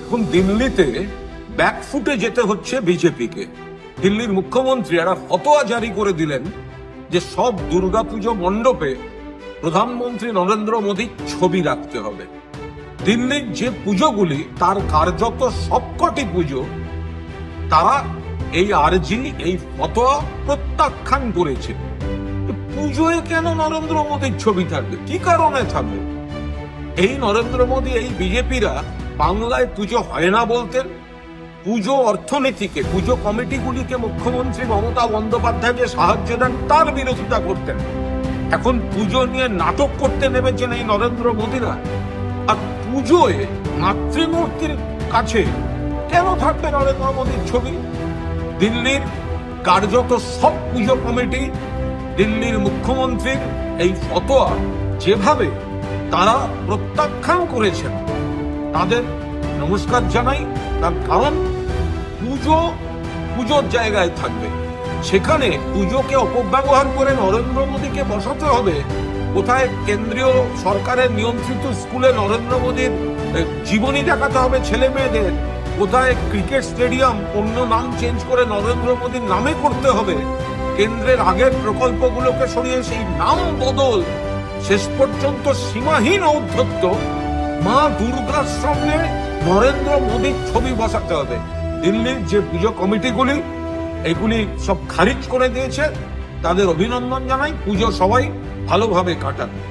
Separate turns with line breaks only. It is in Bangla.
এখন দিল্লিতে ব্যাকফুটে যেতে হচ্ছে বিজেপিকে। দিল্লির মুখ্যমন্ত্রী একটা ফতোয়া জারি করে দিলেন যে সব দুর্গাপুজো মণ্ডপে প্রধানমন্ত্রী নরেন্দ্র মোদীর ছবি রাখতে হবে। দিল্লির যে পুজোগুলি তার কার্যত সবকটি পুজো তারা এই আর্জি, এই ফতোয়া প্রত্যাখ্যান করেছে। পুজোয় কেন নরেন্দ্র মোদীর ছবি থাকবে? কি কারণে থাকবে? এই নরেন্দ্র মোদী, এই বিজেপিরা বাংলায় পুজো হয় না বলতেন, পুজো অর্থনীতিকে, পুজো কমিটিগুলিকে মুখ্যমন্ত্রী মমতা বন্দ্যোপাধ্যায় যে সাহায্য দেন তার বিরোধিতা করতেন। এখন পুজো নিয়ে নাটক করতে নেমেছেন এই নরেন্দ্র মোদীরা। আর পুজোয় মাতৃমূর্তির কাছে কেন থাকবে নরেন্দ্র মোদীর ছবি? দিল্লির কার্যত সব পুজো কমিটি, দিল্লির মুখ্যমন্ত্রীর এই ফতোয়া যেভাবে তারা প্রত্যাখ্যান করেছেন, তাদের নমস্কার জানাই। তার কারণ পুজোর জায়গায় থাকবে, সেখানে পুজোকে অপব্যবহার করে নরেন্দ্র মোদীকে বসাতে হবে। কোথায় কেন্দ্রীয় সরকারের নিয়ন্ত্রিত স্কুলে নরেন্দ্র মোদীর জীবনী দেখাতে হবে ছেলে মেয়েদের, কোথায় ক্রিকেট স্টেডিয়াম অন্য নাম চেঞ্জ করে নরেন্দ্র মোদীর নামে করতে হবে, কেন্দ্রের আগের প্রকল্পগুলোকে সরিয়ে সেই নাম বদল, শেষ পর্যন্ত সীমাহীন ঔদ্ধত্য, মা দুর্গার সামনে নরেন্দ্র মোদীর ছবি বসাতে হবে। দিল্লির যে পুজো কমিটিগুলি এগুলি সব খারিজ করে দিয়েছে, তাদের অভিনন্দন জানাই। পুজো সবাই ভালোভাবে কাটান।